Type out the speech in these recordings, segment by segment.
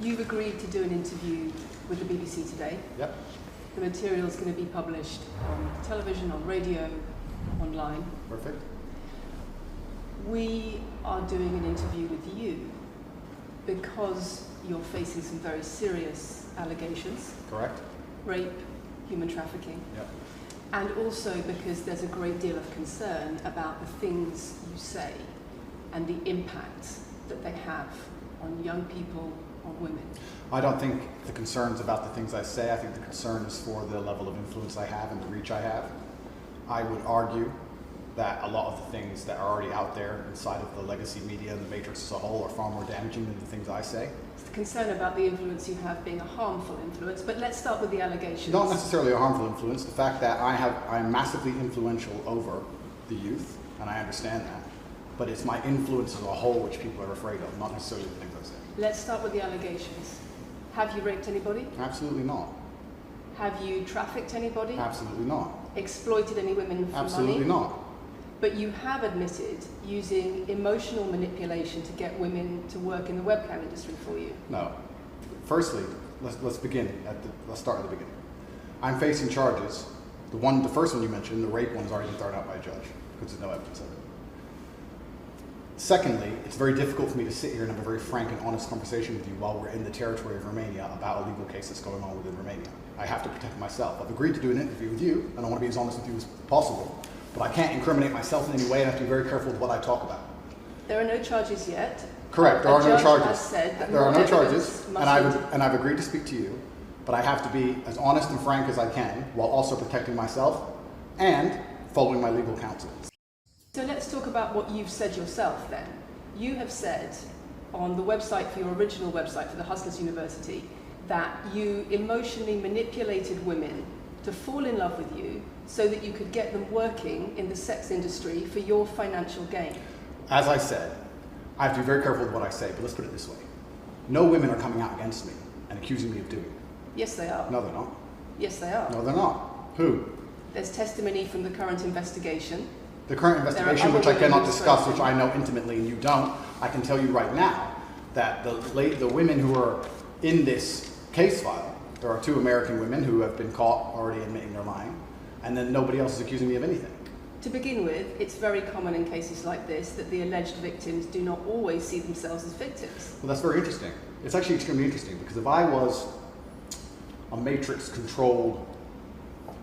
You've agreed to do an interview with the BBC today. Yep. The material is going to be published on television, on radio, online. Perfect. We are doing an interview with you because you're facing some very serious allegations. Correct. Rape, human trafficking. Yep. And also because there's a great deal of concern about the things you say and the impact that they have on young people, on women. I don't think the concern's about the things I say. I think the concern is for the level of influence I have and the reach I have. I would argue that a lot of the things that are already out there inside of the legacy media and the matrix as a whole are far more damaging than the things I say. It's the concern about the influence you have being a harmful influence, but let's start with the allegations. Not necessarily a harmful influence. The fact that I'm massively influential over the youth, and I understand that, but it's my influence as a whole which people are afraid of, not necessarily the things I say. Let's start with the allegations. Have you raped anybody? Absolutely not. Have you trafficked anybody? Absolutely not. Exploited any women for Absolutely money? not. But you have admitted using emotional manipulation to get women to work in the webcam industry for you. No. Firstly, let's begin let's start at the beginning. I'm facing charges. The first one you mentioned, the rape one's already been thrown out by a judge because there's no evidence of it. Secondly, it's very difficult for me to sit here and have a very frank and honest conversation with you while we're in the territory of Romania about a legal case that's going on within Romania. I have to protect myself. I've agreed to do an interview with you, and I want to be as honest with you as possible. But I can't incriminate myself in any way, and I have to be very careful with what I talk about. There are no charges yet. Correct, there are no charges. Has said that there are no charges, and I've agreed to speak to you, but I have to be as honest and frank as I can while also protecting myself and following my legal counsel. So let's talk about what you've said yourself then. You have said on the website, for your original website for the Hustlers University, that you emotionally manipulated women to fall in love with you so that you could get them working in the sex industry for your financial gain. As I said, I have to be very careful with what I say, but let's put it this way. No women are coming out against me and accusing me of doing it. Yes, they are. No, they're not. Yes, they are. No, they're not. Who? There's testimony from the current investigation. The current investigation, which I cannot discuss, which I know intimately and you don't, I can tell you right now that the women who are in this case file, there are 2 American women who have been caught already admitting they're lying, and then nobody else is accusing me of anything. To begin with, it's very common in cases like this that the alleged victims do not always see themselves as victims. Well, that's very interesting. It's actually extremely interesting because if I was a matrix-controlled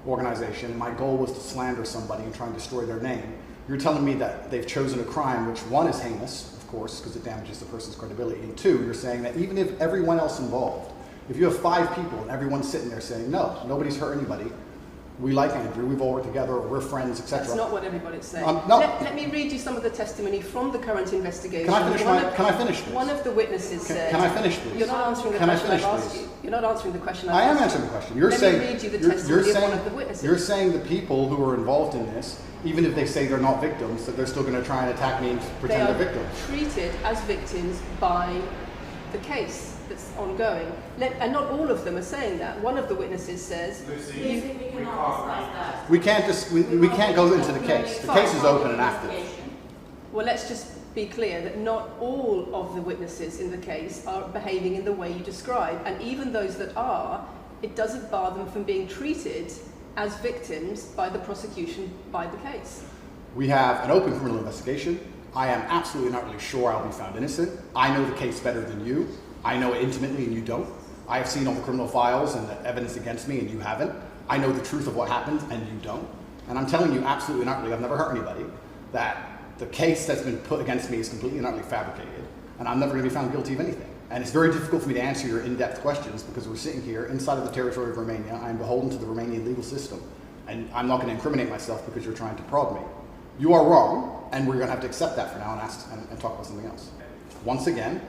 organization, my goal was to slander somebody and try and destroy their name, you're telling me that they've chosen a crime which, 1, is heinous, of course, because it damages the person's credibility, and 2, you're saying that even if everyone else involved, if you have 5 people and everyone's sitting there saying, no, nobody's hurt anybody, we like Andrew, we've all worked together, or we're friends, etc. That's not what everybody's saying. No. Let me read you some of the testimony from the current investigation. Can I finish, please? One of the witnesses said... Can I finish, please? You're not answering the question I've asked you. You're not answering the question I've asked you. I am answering the question. Let me read you the testimony of one of the witnesses. You're saying the people who are involved in this, even if they say they're not victims, that they're still going to try and attack me and pretend they're victims. They are treated as victims by the case that's ongoing. And not all of them are saying that. One of the witnesses says... We can't go into the case. The case is open and active. Well, let's just be clear that not all of the witnesses in the case are behaving in the way you describe. And even those that are, it doesn't bar them from being treated as victims by the prosecution, by the case. We have an open criminal investigation. I am absolutely not really sure I'll be found innocent. I know the case better than you. I know it intimately and you don't. I have seen all the criminal files and the evidence against me and you haven't. I know the truth of what happened and you don't. And I'm telling you absolutely not really, I've never hurt anybody, that the case that's been put against me is completely and utterly fabricated, and I'm never going to be found guilty of anything. And it's very difficult for me to answer your in-depth questions because we're sitting here inside of the territory of Romania. I'm beholden to the Romanian legal system, and I'm not going to incriminate myself because you're trying to prod me. You are wrong, and we're going to have to accept that for now and talk about something else. Once again,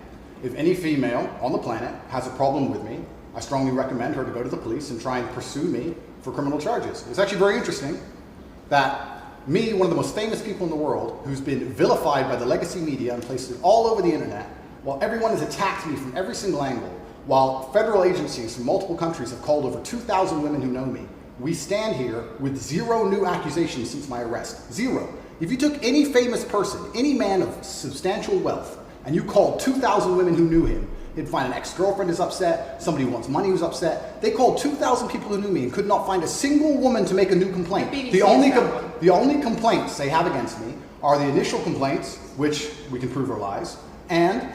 if any female on the planet has a problem with me, I strongly recommend her to go to the police and try and pursue me for criminal charges. It's actually very interesting that me, one of the most famous people in the world, who's been vilified by the legacy media and places all over the internet, while everyone has attacked me from every single angle, while federal agencies from multiple countries have called over 2,000 women who know me, we stand here with 0 new accusations since my arrest. 0. If you took any famous person, any man of substantial wealth, and you called 2,000 women who knew him, He'd find an ex-girlfriend is upset, somebody who wants money who's upset. They called 2,000 people who knew me and could not find a single woman to make a new complaint. The only complaints they have against me are the initial complaints, which we can prove are lies, and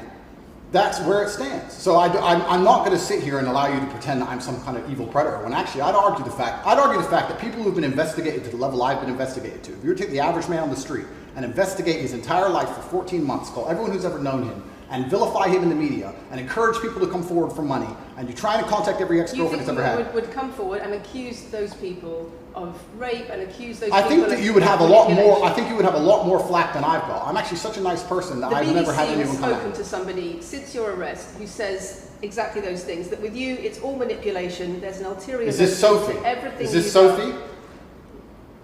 that's where it stands. So I'm not going to sit here and allow you to pretend that I'm some kind of evil predator, when actually I'd argue the fact that people who've been investigated to the level I've been investigated to, if you were to take the average man on the street and investigate his entire life for 14 months, call everyone who's ever known him, and vilify him in the media, and encourage people to come forward for money, and you try to contact every ex-girlfriend he's ever had. Would come forward and accuse those people of rape and accuse those people I think that you would have a lot more. I think you would have a lot more flack than I've got. I'm actually such a nice person that I've never had anyone come at me. The BBC has spoken to somebody since your arrest who says exactly those things. That with you, it's all manipulation. There's an ulterior. Is this Sophie? Everything. Is this Sophie?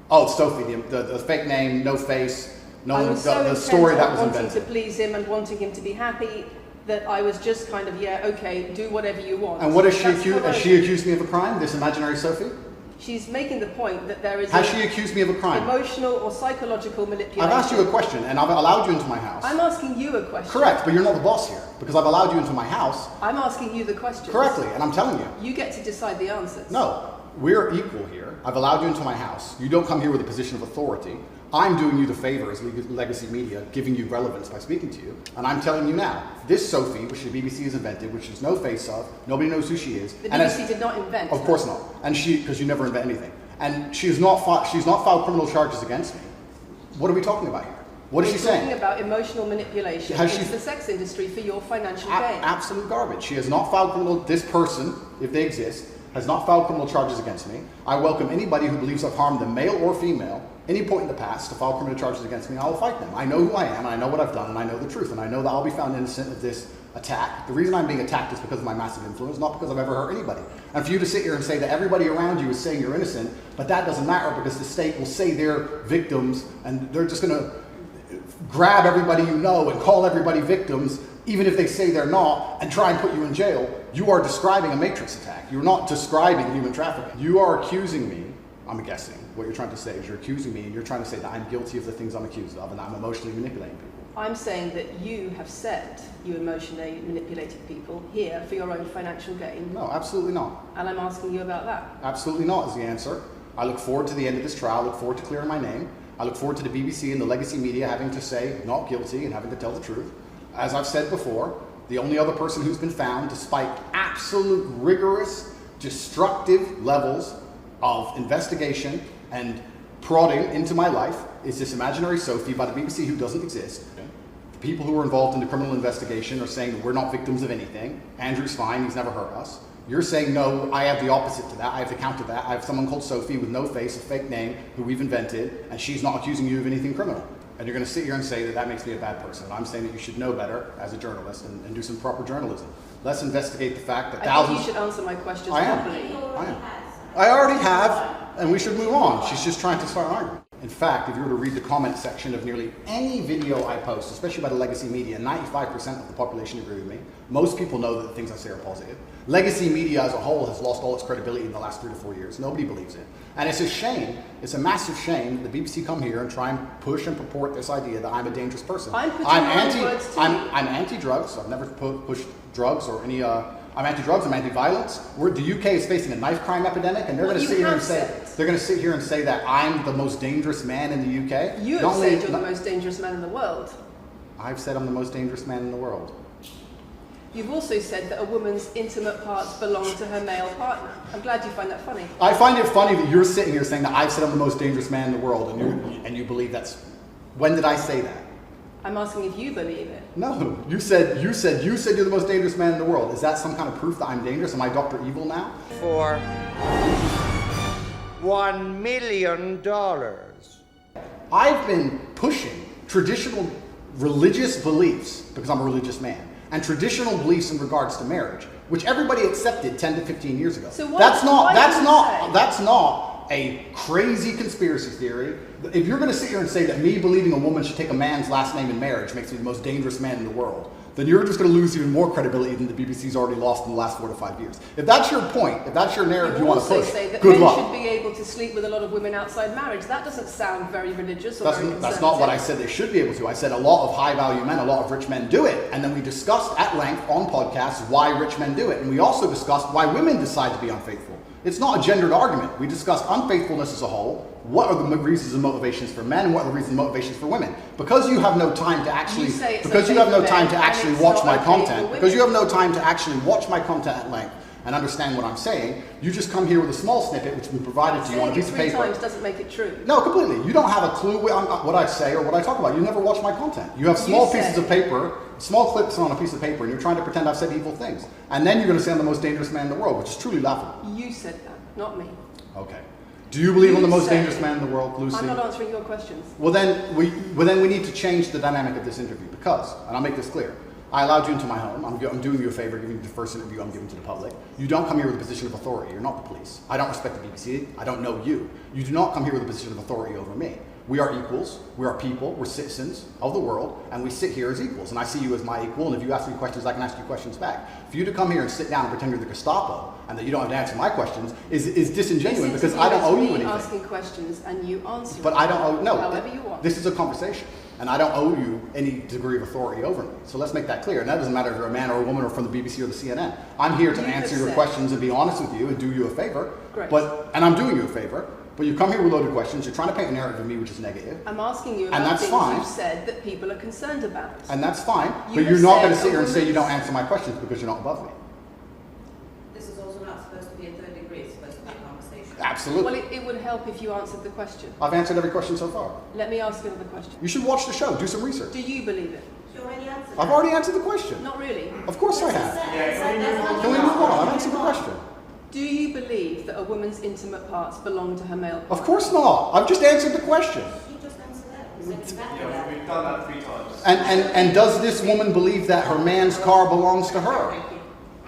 Oh, it's Sophie. The fake name, no face. No, the story that was invented. Wanting to please him and wanting him to be happy, that I was just kind of, yeah, okay, do whatever you want. And what is she accused? Has she accused me of a crime? This imaginary Sophie? She's making the point that there is. Has she accused me of a crime? Emotional or psychological manipulation. I've asked you a question, and I've allowed you into my house. I'm asking you a question. Correct, but you're not the boss here because I've allowed you into my house. I'm asking you the question. Correctly, and I'm telling you. You get to decide the answers. No, we're equal here. I've allowed you into my house. You don't come here with a position of authority. I'm doing you the favor as legacy media, giving you relevance by speaking to you. And I'm telling you now, this Sophie, which the BBC has invented, which there's no face of, nobody knows who she is. The BBC did not invent her. Of course not. And because you never invent anything. And she's not filed criminal charges against me. What are we talking about here? What is she saying? Talking about emotional manipulation into the sex industry for your financial gain. Absolute garbage. She has not filed criminal, this person, if they exist, has not filed criminal charges against me. I welcome anybody who believes I've harmed them, male or female, any point in the past to file criminal charges against me, I will fight them. I know who I am, and I know what I've done, and I know the truth, and I know that I'll be found innocent of this attack. The reason I'm being attacked is because of my massive influence, not because I've ever hurt anybody. And for you to sit here and say that everybody around you is saying you're innocent, but that doesn't matter because the state will say they're victims, and they're just going to grab everybody you know and call everybody victims, even if they say they're not, and try and put you in jail. You are describing a matrix attack. You're not describing human trafficking. You are accusing me, I'm guessing, what you're trying to say is you're accusing me and you're trying to say that I'm guilty of the things I'm accused of and that I'm emotionally manipulating people. I'm saying that you have said you emotionally manipulated people here for your own financial gain. No, absolutely not. And I'm asking you about that. Absolutely not is the answer. I look forward to the end of this trial. I look forward to clearing my name. I look forward to the BBC and the legacy media having to say not guilty and having to tell the truth. As I've said before, the only other person who's been found, despite absolute rigorous, destructive levels of investigation and prodding into my life, is this imaginary Sophie by the BBC who doesn't exist. The people who were involved in the criminal investigation are saying that we're not victims of anything. Andrew's fine, he's never hurt us. You're saying, no, I have the opposite to that. I have to counter that. I have someone called Sophie with no face, a fake name, who we've invented, and she's not accusing you of anything criminal. And you're going to sit here and say that that makes me a bad person. And I'm saying that you should know better as a journalist and do some proper journalism. Let's investigate the fact that thousands... I think you should answer my questions properly. I already have, and we should move on. She's just trying to start an argument. In fact, if you were to read the comment section of nearly any video I post, especially by the legacy media, 95% of the population agree with me. Most people know that the things I say are positive. Legacy media as a whole has lost all its credibility in the last 3 to 4 years. Nobody believes it. And it's a shame, it's a massive shame that the BBC come here and try and push and purport this idea that I'm a dangerous person. I'm anti-drugs. I've never pushed drugs or any... I'm anti-drugs, I'm anti-violence. The UK is facing a knife crime epidemic, and they're going to sit here and say that I'm the most dangerous man in the UK. You have said you're the most dangerous man in the world. I've said I'm the most dangerous man in the world. You've also said that a woman's intimate parts belong to her male partner. I'm glad you find that funny. I find it funny that you're sitting here saying that I've said I'm the most dangerous man in the world, and you believe that's... When did I say that? I'm asking if you believe it. No, you said you're the most dangerous man in the world. Is that some kind of proof that I'm dangerous? Am I Dr. Evil now? For $1 million. I've been pushing traditional religious beliefs, because I'm a religious man, and traditional beliefs in regards to marriage, which everybody accepted 10 to 15 years ago. So that's not a crazy conspiracy theory. If you're going to sit here and say that me believing a woman should take a man's last name in marriage makes me the most dangerous man in the world, then you're just going to lose even more credibility than the BBC's already lost in the last 4 to 5 years. If that's your point, if that's your narrative you want to push, say that good luck. Men should be able to sleep with a lot of women outside marriage. That doesn't sound very religious or very conservative. That's not what I said they should be able to. I said a lot of high-value men, a lot of rich men do it. And then we discussed at length on podcasts why rich men do it. And we also discussed why women decide to be unfaithful. It's not a gendered argument. We discussed unfaithfulness as a whole. What are the reasons and motivations for men, and what are the reasons and motivations for women? Because you have no time to actually, watch my content, because you have no time to actually watch my content at length and understand what I'm saying, you just come here with a small snippet which has been provided to you on a piece of paper. 3 times doesn't make it true. No, completely. You don't have a clue what I say or what I talk about. You never watch my content. You have small pieces of paper, small clips on a piece of paper, and you're trying to pretend I've said evil things. And then you're going to say I'm the most dangerous man in the world, which is truly laughable. You said that, not me. Okay. Do you believe I'm the most dangerous man in the world, Lucy? I'm not answering your questions. Well, then we need to change the dynamic of this interview because, and I'll make this clear, I allowed you into my home. I'm doing you a favor, giving you the first interview I'm giving to the public. You don't come here with a position of authority. You're not the police. I don't respect the BBC. I don't know you. You do not come here with a position of authority over me. We are equals. We are people. We're citizens of the world, and we sit here as equals. And I see you as my equal, and if you ask me questions, I can ask you questions back. For you to come here and sit down and pretend you're the Gestapo, and that you don't have to answer my questions, is disingenuous because I don't owe you anything. Asking questions and you answer. But I don't owe, no, however you want. This is a conversation. And I don't owe you any degree of authority over me. So let's make that clear. And that doesn't matter if you're a man or a woman or from the BBC or the CNN. I'm here to answer your questions and be honest with you and do you a favor. Great. And I'm doing you a favor. But you come here with loaded questions. You're trying to paint a narrative of me which is negative. I'm asking you about things you've said that people are concerned about. And that's fine. But you're not going to sit here and say you don't answer my questions because you're not above me. This is also not supposed to be a third degree. It's supposed to be a conversation. Absolutely. Well, it would help if you answered the question. I've answered every question so far. Let me ask you another question. You should watch the show. Do some research. Do you believe it? You already answered. I've already answered the question. Not really. Of course I have. Can Can we move on? I've answered the question. Do you believe that a woman's intimate parts belong to her male partner? Of course not. I've just answered the question. You just answered that. You said exactly that. We've done that 3 times. And does this woman believe that her man's car belongs to her?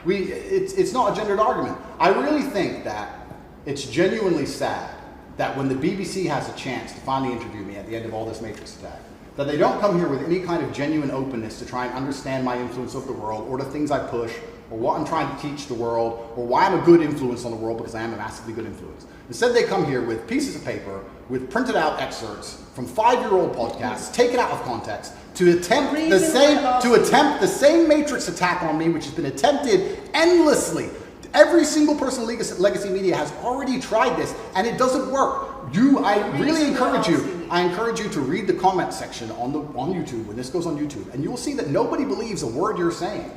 It's not a gendered argument. I really think that it's genuinely sad that when the BBC has a chance to finally interview me at the end of all this Matrix attack, that they don't come here with any kind of genuine openness to try and understand my influence over the world or the things I push or what I'm trying to teach the world or why I'm a good influence on the world, because I am a massively good influence. Instead, they come here with pieces of paper with printed out excerpts from 5-year-old podcasts taken out of context to attempt the same Matrix attack on me, which has been attempted endlessly. Every single person in Legacy Media has already tried this, and it doesn't work. I really encourage you. I encourage you to read the comment section on YouTube when this goes on YouTube, and you will see that nobody believes a word you're saying.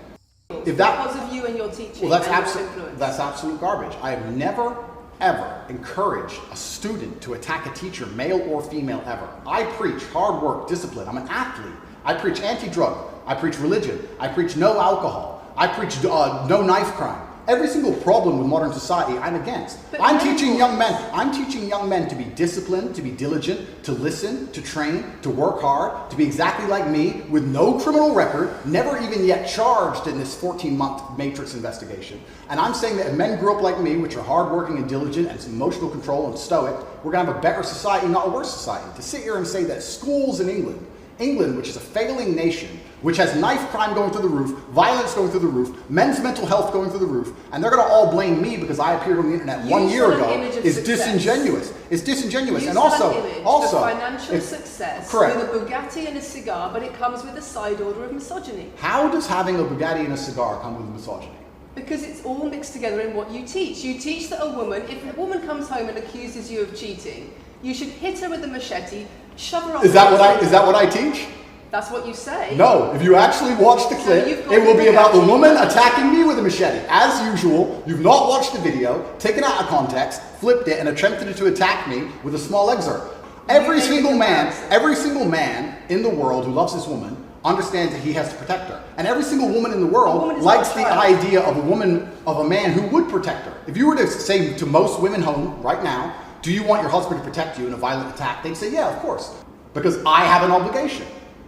Because of you and your teaching. Well, that's absolute garbage. I have never, ever encouraged a student to attack a teacher, male or female, ever. I preach hard work, discipline. I'm an athlete. I preach anti-drug. I preach religion. I preach no alcohol. I preach no knife crime. Every single problem with modern society, I'm against. I'm teaching young men to be disciplined, to be diligent, to listen, to train, to work hard, to be exactly like me, with no criminal record, never even yet charged in this 14-month Matrix investigation. And I'm saying that if men grew up like me, which are hardworking and diligent and emotional control and stoic, we're going to have a better society, not a worse society. To sit here and say that schools in England, which is a failing nation, which has knife crime going through the roof, violence going through the roof, men's mental health going through the roof, and they're going to all blame me because I appeared on the internet 1 year ago, is disingenuous. It's disingenuous. You and also, of financial success correct. with a Bugatti and a cigar, but it comes with a side order of misogyny. How does having a Bugatti and a cigar come with misogyny? Because it's all mixed together in what you teach. You teach that if a woman comes home and accuses you of cheating, you should hit her with a machete, shove her off. Is that what I teach? That's what you say. No, if you actually watch the clip, it will be about the woman attacking me with a machete. As usual, you've not watched the video, taken it out of context, flipped it, and attempted to attack me with a small excerpt. Every single man in the world who loves this woman understands that he has to protect her. And every single woman in the world likes the idea of a man who would protect her. If you were to say to most women home right now, do you want your husband to protect you in a violent attack? They'd say, yeah, of course. Because I have an obligation.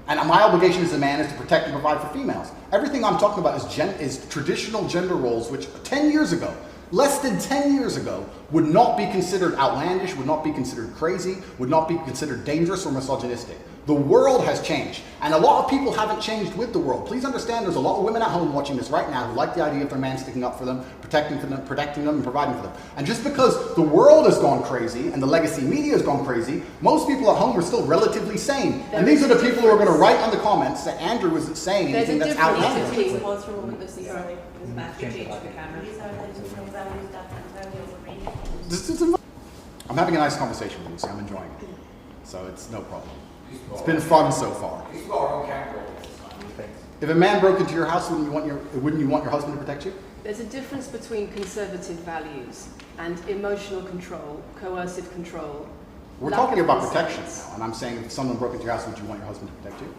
And my obligation as a man is to protect and provide for females. Everything I'm talking about is traditional gender roles, which 10 years ago, less than 10 years ago, would not be considered outlandish, would not be considered crazy, would not be considered dangerous or misogynistic. The world has changed, and a lot of people haven't changed with the world. Please understand there's a lot of women at home watching this right now who like the idea of their man sticking up for them, protecting them, and providing for them. And just because the world has gone crazy and the legacy media has gone crazy, most people at home are still relatively sane. And these are the people who are going to write on the comments that Andrew isn't saying anything that's outlandish. There's Matthew change the camera. These are the values that Antonio I'm having a nice conversation with you, so I'm enjoying it. So it's no problem. It's been fun so far. If a man broke into your house, wouldn't you want your husband to protect you? There's a difference between conservative values and emotional control, coercive control. We're talking about protection now, and I'm saying if someone broke into your house, would you want your husband to protect you?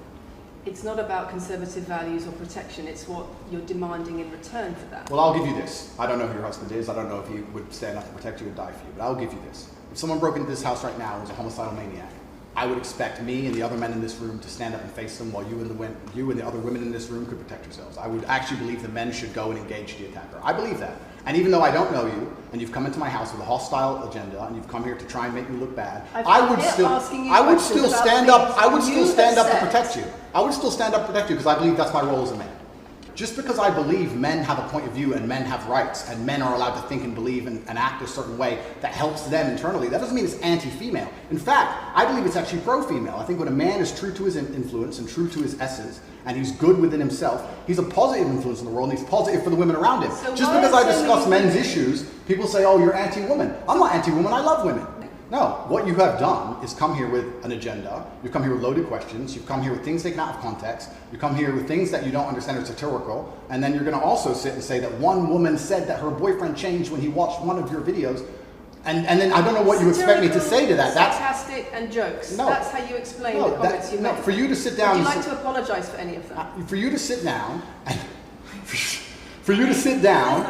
It's not about conservative values or protection, it's what you're demanding in return for that. Well, I'll give you this. I don't know who your husband is. I don't know if he would stand up to protect you or die for you, but I'll give you this. If someone broke into this house right now and was a homicidal maniac, I would expect me and the other men in this room to stand up and face them while you and the other women in this room could protect yourselves. I would actually believe the men should go and engage the attacker. I believe that. And even though I don't know you, and you've come into my house with a hostile agenda, and you've come here to try and make me look bad, I would still stand up to protect you. I would still stand up to protect you because I believe that's my role as a man. Just because I believe men have a point of view and men have rights and men are allowed to think and believe and act a certain way that helps them internally, that doesn't mean it's anti-female. In fact, I believe it's actually pro-female. I think when a man is true to his influence and true to his essence and he's good within himself, he's a positive influence in the world and he's positive for the women around him. So just because I discuss men's issues, people say, oh, you're anti-woman. I'm not anti-woman, I love women. No, what you have done is come here with an agenda, you've come here with loaded questions, you've come here with things taken out of context, you come here with things that you don't understand are satirical, and then you're going to also sit and say that one woman said that her boyfriend changed when he watched one of your videos, and then I don't know what you expect me to say to that. That's sarcastic and jokes. No, that's how you explain the comments you make. For you to sit down... Would you like to apologise for any of them? For you to sit down, for you to sit down...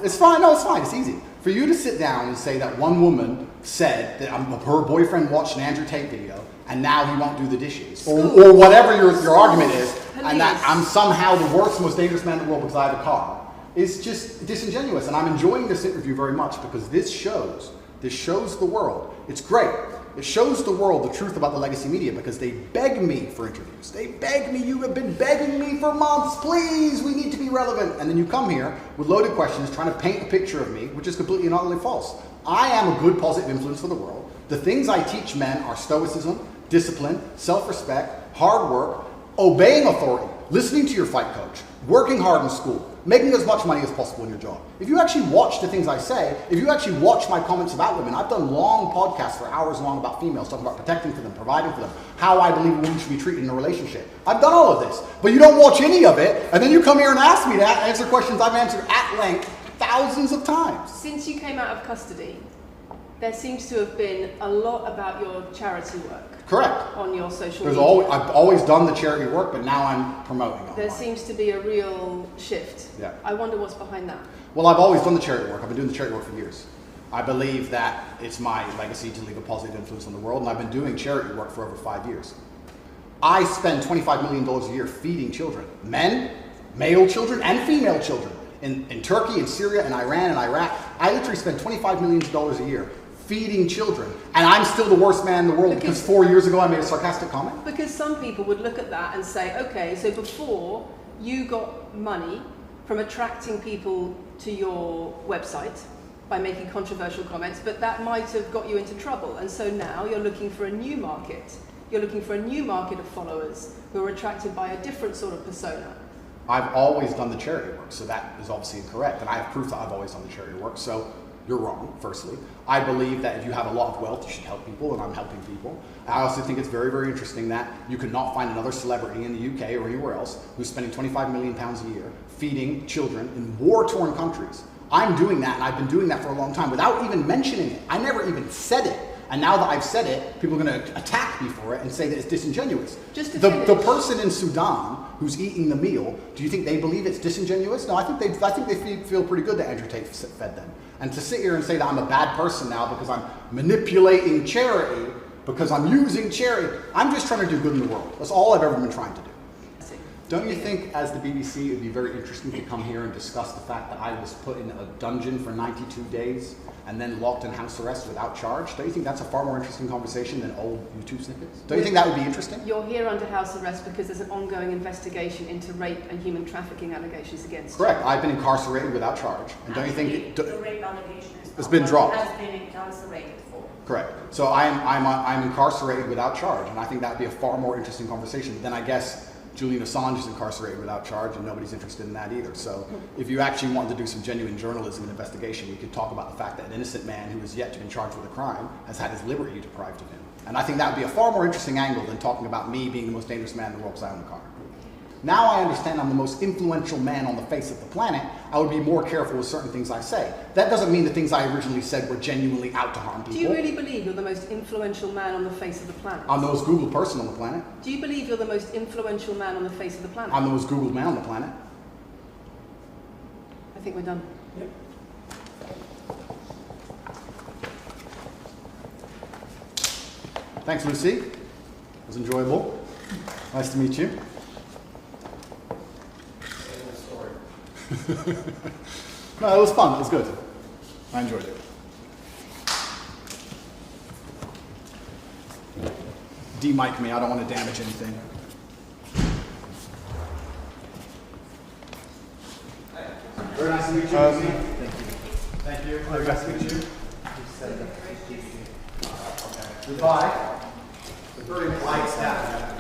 It's fine, no, it's fine, it's easy. For you to sit down and say that one woman said that her boyfriend watched an Andrew Tate video and now he won't do the dishes, or whatever your argument is, and that I'm somehow the worst, most dangerous man in the world because I have a car, is just disingenuous. And I'm enjoying this interview very much because this shows the world. It's great. It shows the world the truth about the legacy media because they beg me for interviews. They beg me, you have been begging me for months, please, we need to be relevant. And then you come here with loaded questions trying to paint a picture of me, which is completely and utterly false. I am a good positive influence for the world. The things I teach men are stoicism, discipline, self-respect, hard work, obeying authority, listening to your fight coach, working hard in school, making as much money as possible in your job. If you actually watch the things I say, if you actually watch my comments about women, I've done long podcasts for hours long about females, talking about protecting for them, providing for them, how I believe a woman should be treated in a relationship. I've done all of this, but you don't watch any of it, and then you come here and ask me to answer questions I've answered at length thousands of times. Since you came out of custody, there seems to have been a lot about your charity work. Correct. On your social media. I've always done the charity work, but now I'm promoting online. There seems to be a real shift. Yeah. I wonder what's behind that. Well, I've always done the charity work. I've been doing the charity work for years. I believe that it's my legacy to leave a positive influence on the world, and I've been doing charity work for over 5 years. I spend $25 million a year feeding children. Men, male children, and female children. In Turkey, in Syria, in Iran, and Iraq. I literally spend $25 million a year feeding children, and I'm still the worst man in the world because 4 years ago I made a sarcastic comment? Because some people would look at that and say, okay, so before you got money from attracting people to your website by making controversial comments, but that might have got you into trouble, and so now you're looking for a new market. You're looking for a new market of followers who are attracted by a different sort of persona. I've always done the charity work, so that is obviously incorrect, and I have proof that I've always done the charity work, so you're wrong, firstly. I believe that if you have a lot of wealth, you should help people, and I'm helping people. I also think it's very, very interesting that you cannot find another celebrity in the UK or anywhere else who's spending £25 million a year feeding children in war-torn countries. I'm doing that, and I've been doing that for a long time without even mentioning it. I never even said it. And now that I've said it, people are going to attack me for it and say that it's disingenuous. The person in Sudan who's eating the meal, do you think they believe it's disingenuous? No, I think they feel pretty good that Andrew Tate fed them. And to sit here and say that I'm a bad person now because I'm manipulating charity, because I'm using charity, I'm just trying to do good in the world. That's all I've ever been trying to do. Don't you think, as the BBC, it would be very interesting to come here and discuss the fact that I was put in a dungeon for 92 days and then locked in house arrest without charge? Don't you think that's a far more interesting conversation than old YouTube snippets? Don't you think that would be interesting? You're here under house arrest because there's an ongoing investigation into rape and human trafficking allegations against you. Correct. I've been incarcerated without charge. And don't you think... the rape allegation it's been dropped. Has been incarcerated for. Correct. So I'm incarcerated without charge, and I think that would be a far more interesting conversation than, I guess, Julian Assange is incarcerated without charge, and nobody's interested in that either. So if you actually wanted to do some genuine journalism and investigation, we could talk about the fact that an innocent man who has yet to be charged with a crime has had his liberty deprived of him. And I think that would be a far more interesting angle than talking about me being the most dangerous man in the world because I own a car. Now I understand I'm the most influential man on the face of the planet, I would be more careful with certain things I say. That doesn't mean the things I originally said were genuinely out to harm people. Do you really believe you're the most influential man on the face of the planet? I'm the most Googled person on the planet. Do you believe you're the most influential man on the face of the planet? I'm the most Googled man on the planet. I think we're done. Yep. Thanks, Lucy. It was enjoyable. Nice to meet you. No, it was fun. It was good. I enjoyed it. De-mic me. I don't want to damage anything. Very nice to meet you. Thank you. Thank you. Very nice to meet you. Goodbye. It's a very polite staff.